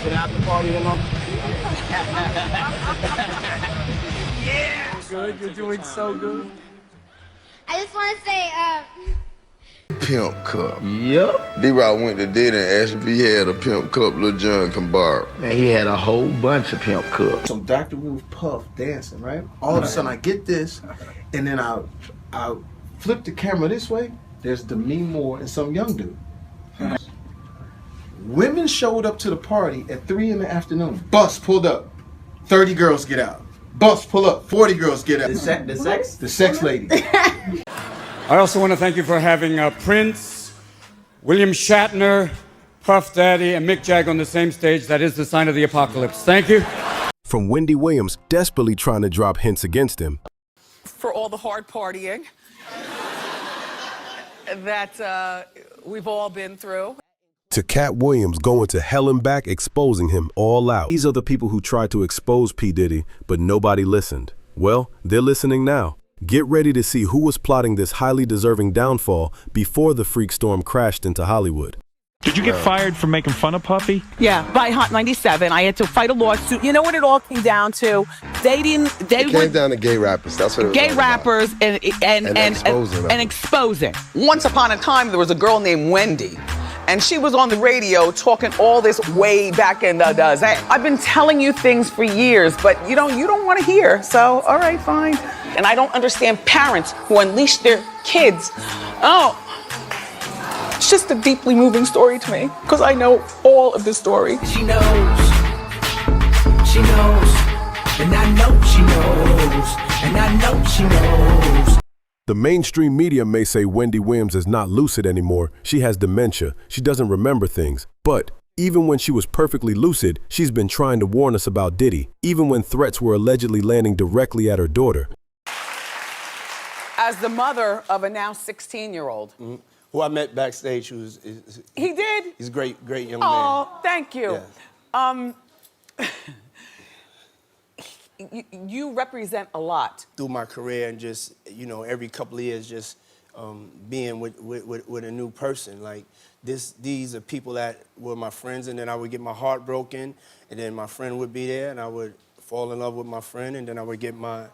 to the after party, you know? Yeah! Good, you're doing so good. I just want to say, Pimp cup. Yep. D-Rock went to Diddy and Ashton had a pimp cup Lil Jon can borrow. Man, he had a whole bunch of pimp cups. Some Dr. Ruth Puff dancing, right? All of a sudden I get this, and then I flip the camera this way. There's Demi Moore and some young dude. Women showed up to the party at 3 in the afternoon. Bus pulled up. 30 girls get out. Bus pull up. 40 girls get out. The sex lady. I also want to thank you for having Prince, William Shatner, Puff Daddy, and Mick Jagger on the same stage. That is the sign of the apocalypse. Thank you. From Wendy Williams desperately trying to drop hints against him. For all the hard partying that we've all been through. To Katt Williams going to hell and back, exposing him all out. These are the people who tried to expose P. Diddy, but nobody listened. Well, they're listening now. Get ready to see who was plotting this highly deserving downfall before the freak storm crashed into Hollywood. Did you get fired for making fun of Puffy? Yeah, by Hot 97. I had to fight a lawsuit. You know what it all came down to? It came down to gay rappers. That's what it was. Gay rappers and exposing. Once upon a time, there was a girl named Wendy. And she was on the radio talking all this way back in the days. I've been telling you things for years, but you don't want to hear. So, all right, fine. And I don't understand parents who unleash their kids. Oh, it's just a deeply moving story to me because I know all of the story. She knows, and I know she knows, and I know she knows. The mainstream media may say Wendy Williams is not lucid anymore. She has dementia. She doesn't remember things. But even when she was perfectly lucid, she's been trying to warn us about Diddy, even when threats were allegedly landing directly at her daughter. As the mother of a now 16-year-old. Mm-hmm. Who I met backstage, He did? He's a great young man. Oh, thank you. Yeah. You represent a lot. Through my career and just, every couple of years just being with a new person. Like these are people that were my friends, and then I would get my heart broken, and then my friend would be there, and I would fall in love with my friend, and then I would get my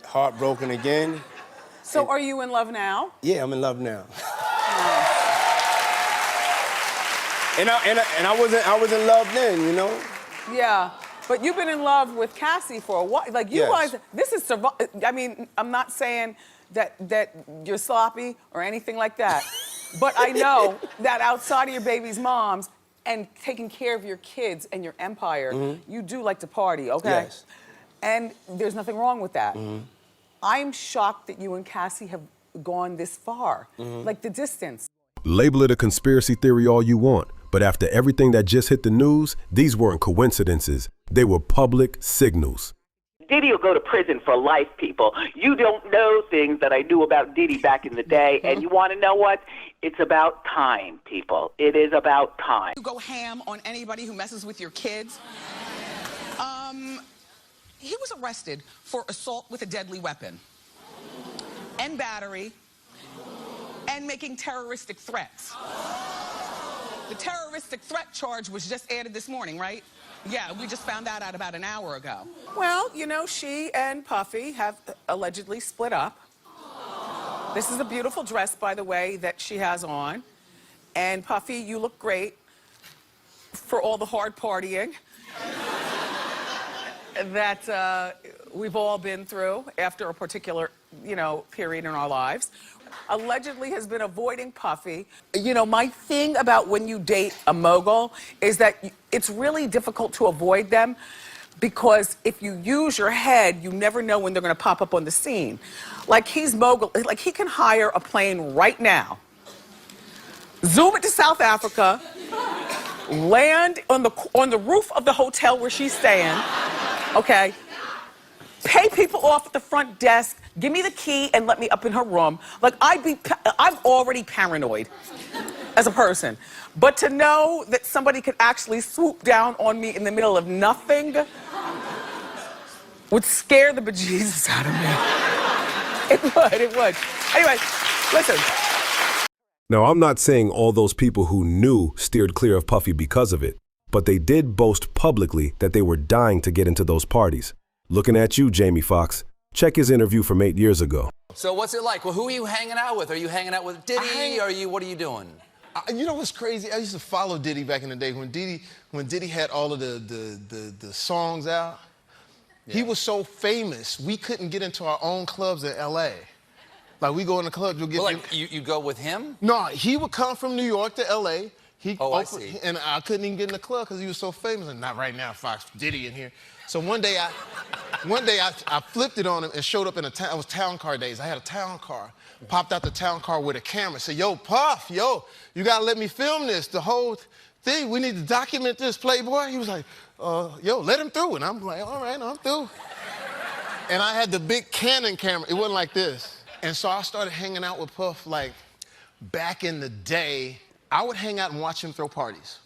heart broken again. So are you in love now? Yeah, I'm in love now. and I was in love then, Yeah. But you've been in love with Cassie for a while. Like, you guys, this is, I mean, I'm not saying that you're sloppy or anything like that. But I know that outside of your baby's moms and taking care of your kids and your empire, you do like to party, okay? Yes. And there's nothing wrong with that. I'm shocked that you and Cassie have gone this far, like the distance. Label it a conspiracy theory all you want, but after everything that just hit the news, these weren't coincidences. They were public signals. Diddy will go to prison for life, people. You don't know things that I knew about Diddy back in the day, and you want to know what? It's about time, people. It is about time. You go ham on anybody who messes with your kids. He was arrested for assault with a deadly weapon and battery and making terroristic threats. The terroristic threat charge was just added this morning, right? Yeah, we just found that out about an hour ago. Well, she and Puffy have allegedly split up. This is a beautiful dress, by the way, that she has on. And Puffy, you look great for all the hard partying that we've all been through after a particular, period in our lives. Allegedly has been avoiding Puffy. My thing about when you date a mogul is that it's really difficult to avoid them because if you use your head, you never know when they're going to pop up on the scene. Like he's mogul, like he can hire a plane right now, zoom it to South Africa, land on the roof of the hotel where she's staying, okay? Pay people off at the front desk, give me the key and let me up in her room. Like I'm already paranoid as a person. But to know that somebody could actually swoop down on me in the middle of nothing would scare the bejesus out of me. It would. Anyway, listen. Now, I'm not saying all those people who knew steered clear of Puffy because of it. but they did boast publicly that they were dying to get into those parties. Looking at you, Jamie Foxx. Check his interview from 8 years ago. So what's it like? Well, who are you hanging out with? Are you hanging out with Diddy? What are you doing? You know what's crazy? I used to follow Diddy back in the day when Diddy had all of the songs out. Yeah. He was so famous, we couldn't get into our own clubs in LA. Like we go in the club, you'll get. Well, like you go with him? No, he would come from New York to LA. I see. And I couldn't even get in the club because he was so famous. And not right now, Fox, Diddy in here. So one day I flipped it on him and showed up in it was town car days. I had a town car. Popped out the town car with a camera. Said, yo, Puff, yo, you gotta let me film this. The whole thing, we need to document this, Playboy. He was like, yo, let him through. And I'm like, all right, I'm through. And I had the big Canon camera. It wasn't like this. And so I started hanging out with Puff like back in the day. I would hang out and watch him throw parties.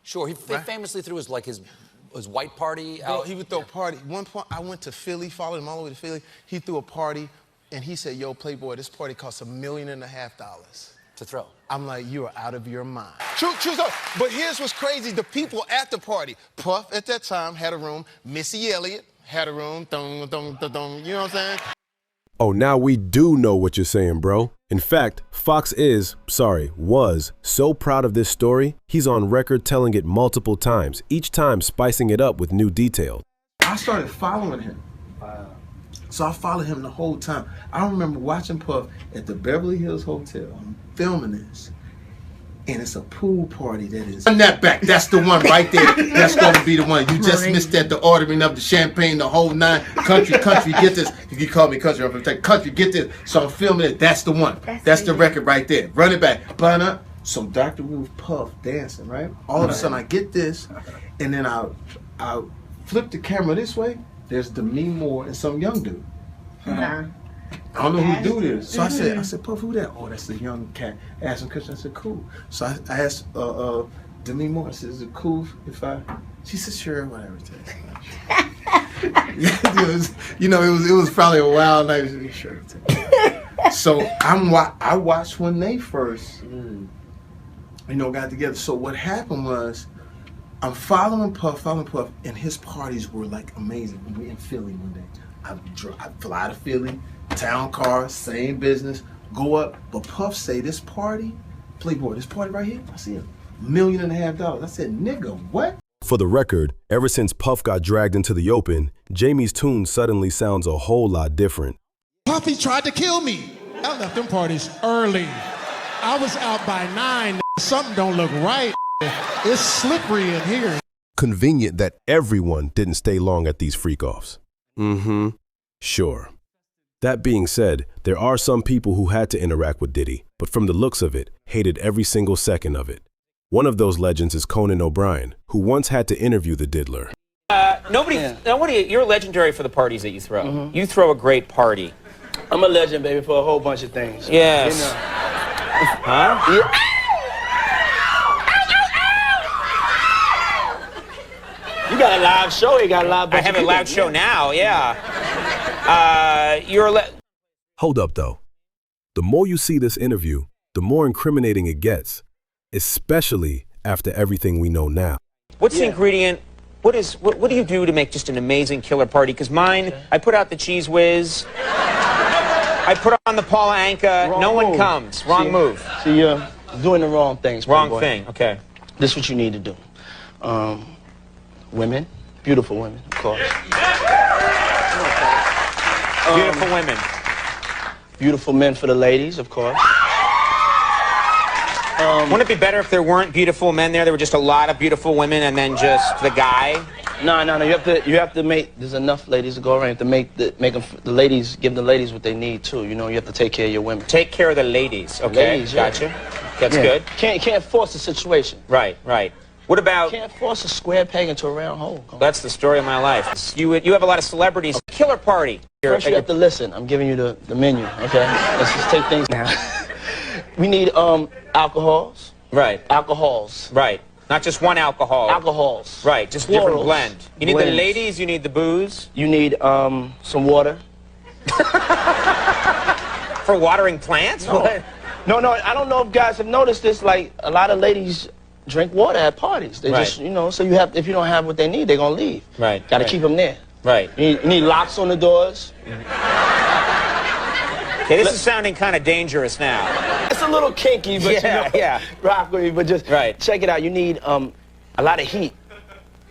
Sure, he famously threw his white party out. Bro, he would throw a party. One point, I went to Philly, followed him all the way to Philly. He threw a party, and he said, yo, Playboy, this party costs $1.5 million. To throw. I'm like, you are out of your mind. True story. But here's what's crazy. The people at the party, Puff at that time had a room. Missy Elliott had a room. You know what I'm saying? Oh, now we do know what you're saying, bro. In fact, Foxx was so proud of this story, he's on record telling it multiple times, each time spicing it up with new details. I started following him. So I followed him the whole time. I remember watching Puff at the Beverly Hills Hotel. I'm filming this. And it's a pool party that is. Run that back. That's the one right there. That's going to be the one. You just missed that, the ordering of the champagne, the whole nine. Country, get this. You call me country, I'm going to take country, get this. So I'm filming it. That's the one. That's the record right there. Run it back. Burn up. So Dr. Ruth Puff dancing, right? All of a sudden I get this, and then I flip the camera this way. There's Demi Moore and some young dude. I don't know who do this. So I said, Puff, who that? Oh, that's the young cat. Ashton Kutcher. I said, cool. So I asked Demi Moore, I said, is it cool if I? She said, sure, whatever. It was probably a wild night. She said, sure. So I watched when they first, got together. So what happened was, I'm following Puff, and his parties were like amazing. We were in Philly one day. I fly to Philly, town car, same business, go up. But Puff say, this party, Playboy, this party right here, I see $1.5 million. I said, nigga, what? For the record, ever since Puff got dragged into the open, Jamie's tune suddenly sounds a whole lot different. Puffy tried to kill me. I left them parties early. I was out by 9. Something don't look right. It's slippery in here. Convenient that everyone didn't stay long at these freak-offs. Sure. That being said, there are some people who had to interact with Diddy, but from the looks of it, hated every single second of it. One of those legends is Conan O'Brien, who once had to interview the Diddler. You're legendary for the parties that you throw. You throw a great party. I'm a legend, baby, for a whole bunch of things. Yes. You know. Huh? Yeah. You got a live show, you got a live. I have a loud show now, yeah. Hold up, though. The more you see this interview, the more incriminating it gets, especially after everything we know now. What's the ingredient? What do you do to make just an amazing killer party? Because mine, I put out the Cheese Whiz. I put on the Paula Anka. No one comes. Wrong move. See, you're doing the wrong things. Wrong thing. Okay. This is what you need to do. Women, beautiful women, of course. Beautiful women. Beautiful men for the ladies, of course. Wouldn't it be better if there weren't beautiful men there? There were just a lot of beautiful women, and then just the guy. No. You have to make. There's enough ladies to go around. You have to the ladies, give the ladies what they need too. You know, you have to take care of your women. Take care of the ladies. Okay, ladies, gotcha. That's good. Can't force the situation. Right. What about? You can't force a square peg into a round hole. That's the story of my life. You have a lot of celebrities. Okay. Killer party. First you have to listen. I'm giving you the menu. Okay. Let's just take things now. We need alcohols. Right. Alcohols. Right. Not just one alcohol. Alcohols. Right. Just Florals. Different blend. You need the ladies. You need the booze. You need some water. For watering plants? No. No. I don't know if guys have noticed this. Like a lot of ladies drink water at parties. They just, you know, so you have, if you don't have what they need, they're gonna leave. Right. Gotta keep them there. Right. You need locks on the doors. Okay, this is sounding kind of dangerous now. It's a little kinky, but yeah, rock with me, but just check it out. You need a lot of heat.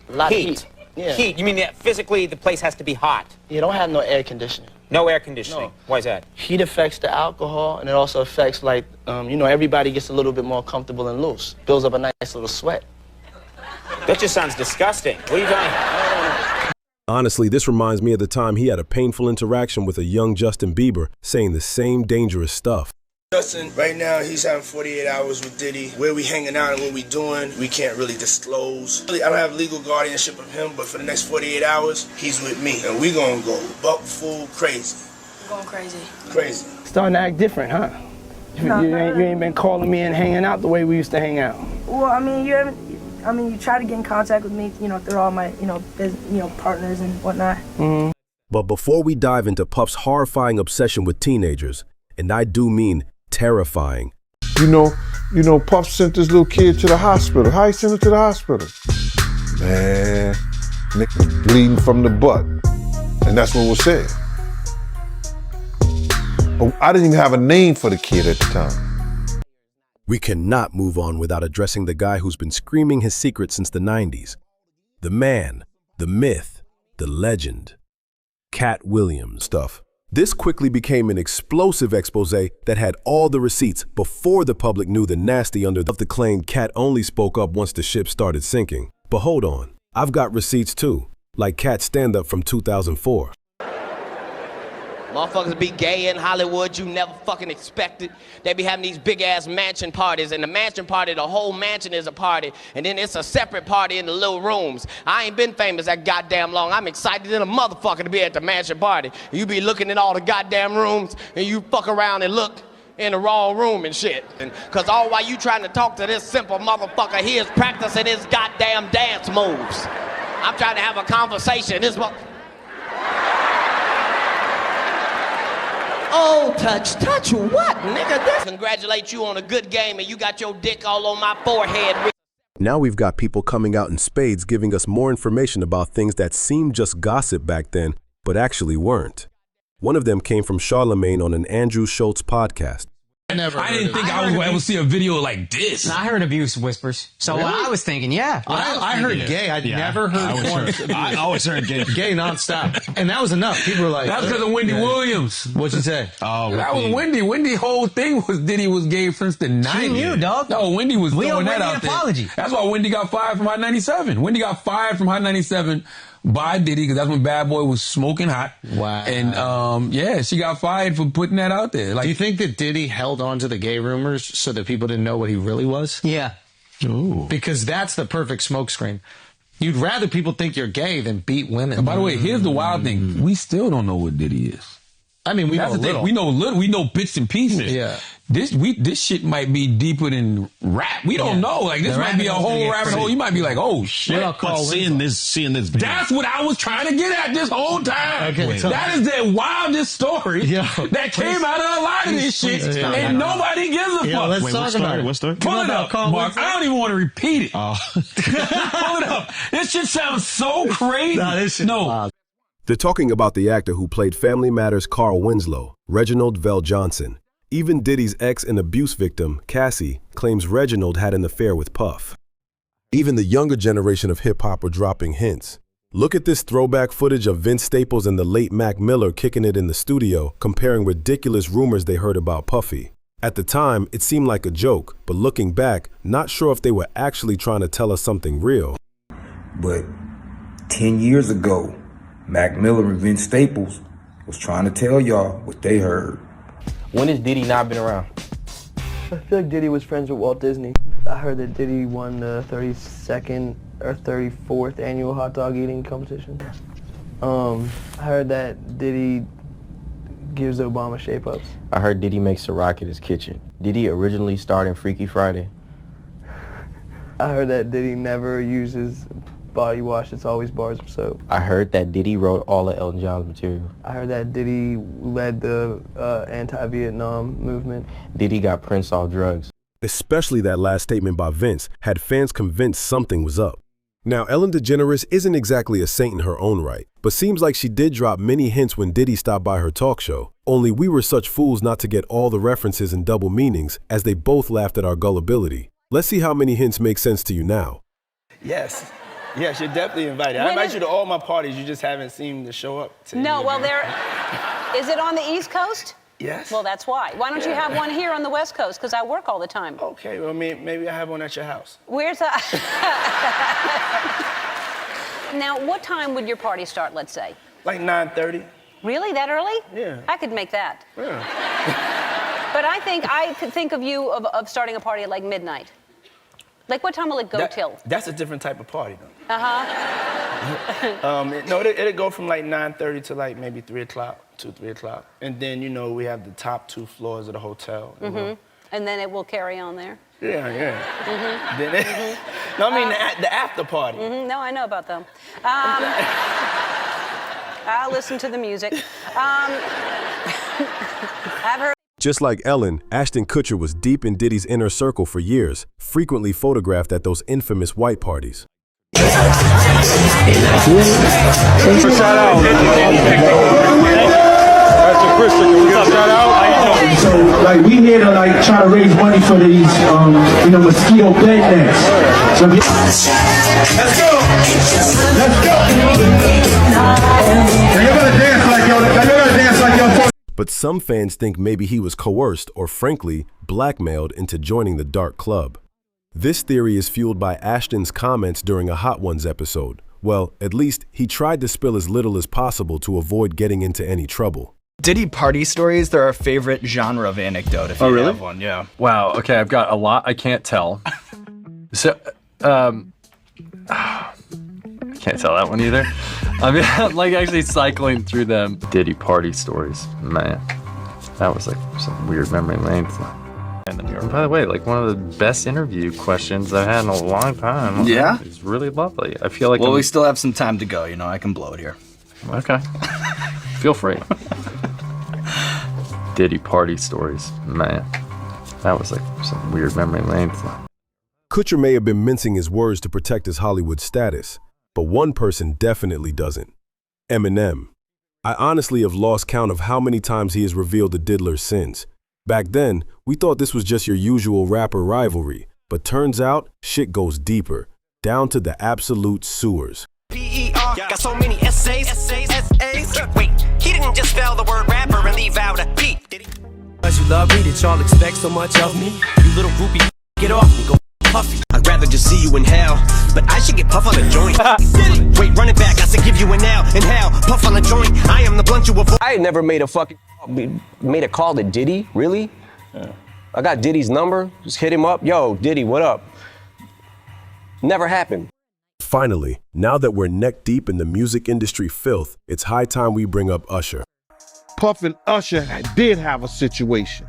A lot of heat. Yeah. Heat. You mean that physically the place has to be hot? You don't have no air conditioning. No air conditioning. No. Why is that? Heat affects the alcohol, and it also affects, like, you know, everybody gets a little bit more comfortable and loose. Builds up a nice little sweat. That just sounds disgusting. What are you doing? Honestly, this reminds me of the time he had a painful interaction with a young Justin Bieber saying the same dangerous stuff. Justin, right now, he's having 48 hours with Diddy. Where we hanging out and what we doing, we can't really disclose. I don't have legal guardianship of him, but for the next 48 hours, he's with me. And we gonna go buck full crazy. Going crazy. Crazy. Starting to act different, huh? You ain't been calling me and hanging out the way we used to hang out. Well, I mean, you try to get in contact with me, you know, through all my, partners and whatnot. Mm-hmm. But before we dive into Puff's horrifying obsession with teenagers, and I do mean terrifying. You know, Puff sent this little kid to the hospital. How he sent him to the hospital? Man, nigga bleeding from the butt. And that's what was said. But I didn't even have a name for the kid at the time. We cannot move on without addressing the guy who's been screaming his secret since the 90s. The man, the myth, the legend. Katt Williams stuff. This quickly became an explosive expose that had all the receipts before the public knew the nasty under the claim Katt only spoke up once the ship started sinking. But hold on, I've got receipts too, like Katt's stand-up from 2004. Motherfuckers be gay in Hollywood, you never fucking expected. They be having these big-ass mansion parties, and the mansion party, the whole mansion is a party, and then it's a separate party in the little rooms. I ain't been famous that goddamn long. I'm excited than a motherfucker to be at the mansion party. You be looking at all the goddamn rooms, and you fuck around and look in the wrong room and shit. Cause all while you trying to talk to this simple motherfucker, he is practicing his goddamn dance moves. I'm trying to have a conversation. This Oh, touch what, nigga? Congratulate you on a good game and you got your dick all on my forehead. Now we've got people coming out in spades giving us more information about things that seemed just gossip back then, but actually weren't. One of them came from Charlamagne on an Andrew Schultz podcast. I didn't think I would ever see a video like this. I heard abuse whispers. So Really? I was thinking, yeah. I heard gay. I'd never heard porn. I always heard gay. Gay nonstop. And that was enough. People were like... That's because of Wendy Williams. What'd you say? Oh, that was Wendy. Wendy's whole thing was Diddy was gay since the 90s. She knew, dog. No, Wendy was We throwing owe that Wendy out an apology. there. That's why Wendy got fired from Hot 97. Wendy got fired from Hot 97 by Diddy because that's when Bad Boy was smoking hot. Wow. And yeah, she got fired for putting that out there. Like, do you think that Diddy held on to the gay rumors so that people didn't know what he really was? Yeah. Ooh. Because that's the perfect smokescreen. You'd rather people think you're gay than beat women. And by the way, here's the wild thing. We still don't know what Diddy is. I mean, we That's know the thing. little. We know little. We know bits and pieces. Yeah. This shit might be deeper than rap. We don't know. Like, this might be a whole rabbit hole. You might be like, oh shit. seeing this. That's what I was trying to get at this whole time. Okay, that is the wildest story that came out of a lot of this shit, and nobody gives a fuck. Let's talk about it. What story? Pull it up, Mark. I don't even want to repeat it. Pull it up. This shit sounds so crazy. No. They're talking about the actor who played Family Matters' Carl Winslow, Reginald VelJohnson. Even Diddy's ex and abuse victim, Cassie, claims Reginald had an affair with Puff. Even the younger generation of hip-hop are dropping hints. Look at this throwback footage of Vince Staples and the late Mac Miller kicking it in the studio, comparing ridiculous rumors they heard about Puffy. At the time, it seemed like a joke, but looking back, not sure if they were actually trying to tell us something real. But 10 years ago, Mac Miller and Vince Staples was trying to tell y'all what they heard. When has Diddy not been around? I feel like Diddy was friends with Walt Disney. I heard that Diddy won the 32nd or 34th annual hot dog eating competition. I heard that Diddy gives Obama shape-ups. I heard Diddy makes Ciroc in his kitchen. Diddy originally starred in Freaky Friday. I heard that Diddy never uses body wash, it's always bars of soap. I heard that Diddy wrote all of Elton John's material. I heard that Diddy led the anti-Vietnam movement. Diddy got Prince off drugs. Especially that last statement by Vince had fans convinced something was up. Now, Ellen DeGeneres isn't exactly a saint in her own right, but seems like she did drop many hints when Diddy stopped by her talk show. Only we were such fools not to get all the references and double meanings, as they both laughed at our gullibility. Let's see how many hints make sense to you now. Yes. Yes, you're definitely invited. I invite you to all my parties. You just haven't seemed to show up. No, well, is it on the East Coast? Yes. Well, that's why. Why don't you have one here on the West Coast? Because I work all the time. Okay, well, maybe I have one at your house. Where's that? Now, what time would your party start, let's say? Like 9:30. Really? That early? Yeah. I could make that. Yeah. But I could think of you of starting a party at like midnight. Like, what time will it go till? That's a different type of party, though. Uh-huh. No, it'll go from like 9:30 to like maybe 3 o'clock, 3 o'clock. And then, we have the top 2 floors of the hotel. You know? And then it will carry on there? Yeah. Then No, I mean the after party. No, I know about them. I'll listen to the music. I've heard. Just like Ellen, Ashton Kutcher was deep in Diddy's inner circle for years, frequently photographed at those infamous white parties. So, like, we here to try to raise money for these, mosquito bed nets. So, let's go. Now you're gonna dance like y'all. But some fans think maybe he was coerced or, frankly, blackmailed into joining the dark club. This theory is fueled by Ashton's comments during a Hot Ones episode. Well, at least he tried to spill as little as possible to avoid getting into any trouble. Diddy party stories, they're our favorite genre of anecdote, if you have one, yeah. Wow, okay, I've got a lot I can't tell. So, I can't tell that one either. I mean, I'm like actually cycling through them. Diddy party stories, man. That was like some weird memory lane. And by the way, like one of the best interview questions I've had in a long time. Yeah? It's really lovely. I feel like Well, we still have some time to go, I can blow it here. Okay. Feel free. Diddy party stories, man. That was like some weird memory lane. Kutcher may have been mincing his words to protect his Hollywood status, but one person definitely doesn't. Eminem. I honestly have lost count of how many times he has revealed the Diddler's sins. Back then, we thought this was just your usual rapper rivalry, but turns out shit goes deeper, down to the absolute sewers. P.E.R. Got so many essays. Wait, he didn't just spell the word rapper and leave out a P. As you love me, did y'all expect so much of me? You little groupie, get off me, go puffy. I'd rather just see you in hell, but I should get puff on the joint. Wait, run it back, I said give you an L. In hell, puff on the joint, I am the blunt you avoid. I had never made a call to Diddy, really? Yeah. I got Diddy's number, just hit him up. Yo, Diddy, what up? Never happened. Finally, now that we're neck deep in the music industry filth, it's high time we bring up Usher. Puff and Usher did have a situation.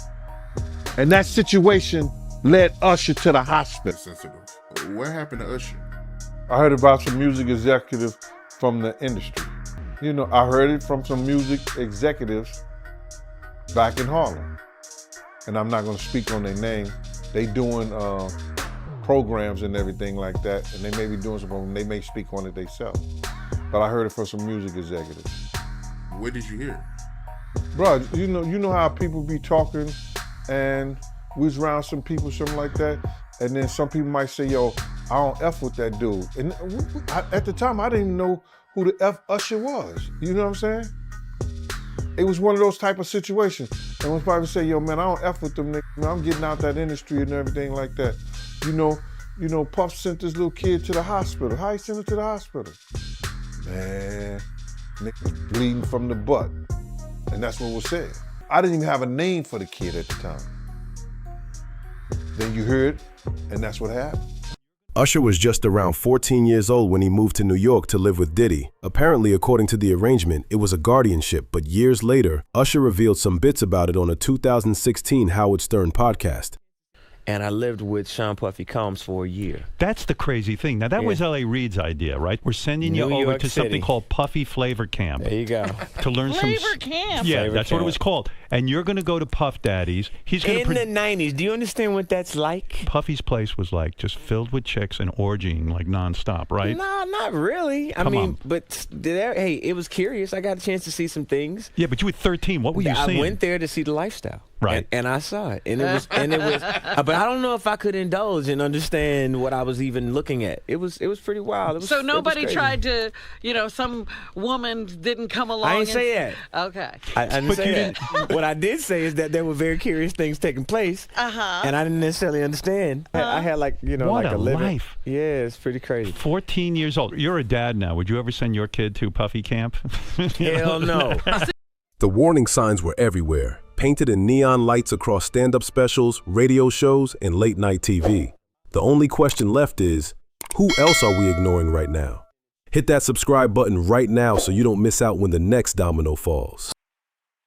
And that situation led Usher to the hospital. What happened to Usher? I heard about some music executive from the industry. I heard it from some music executives back in Harlem. And I'm not gonna speak on their name. They doing programs and everything like that, and they may be doing something, they may speak on it themselves. But I heard it from some music executives. What did you hear? Bro, you know how people be talking and we was around some people, something like that, and then some people might say, yo, I don't F with that dude. And at the time, I didn't even know who the F Usher was. You know what I'm saying? It was one of those type of situations. And when probably say, yo, man, I don't F with them niggas. I'm getting out that industry and everything like that. Puff sent this little kid to the hospital. How he sent him to the hospital? Man, niggas bleeding from the butt. And that's what was said. I didn't even have a name for the kid at the time. Then you heard, and that's what happened. Usher was just around 14 years old when he moved to New York to live with Diddy. Apparently, according to the arrangement, it was a guardianship, but years later, Usher revealed some bits about it on a 2016 Howard Stern podcast. and I lived with Sean Puffy Combs for a year. That's the crazy thing. Now, that was L.A. Reid's idea, right? We're sending you New over York to something City. called Puffy Flavor Camp. There you go. To learn some... Flavor Camp? Yeah, Flavor that's what it Camp. was called. And you're going to go to Puff Daddy's. He's going In the 90s. Do you understand what that's like? Puffy's place was like just filled with chicks and orgying like nonstop, right? No, not really. I Come mean, on. but hey, it was curious. I got a chance to see some things. Yeah, but you were 13. What were you I seeing? went there to see the lifestyle. Right. And I saw it. And it was but I don't know if I could indulge and understand what I was even looking at. It was pretty wild. It was, So nobody it was crazy. tried to, some woman didn't come along. I ain't and say that. Okay. I didn't say that. What I did say is that there were very curious things taking place. Uh-huh. And I didn't necessarily understand. I had What like a a living. life. Yeah, it's pretty crazy. 14 years old. You're a dad now. Would you ever send your kid to Puffy Camp? Hell no. The warning signs were everywhere, painted in neon lights across stand-up specials, radio shows, and late-night TV. The only question left is, who else are we ignoring right now? Hit that subscribe button right now so you don't miss out when the next domino falls.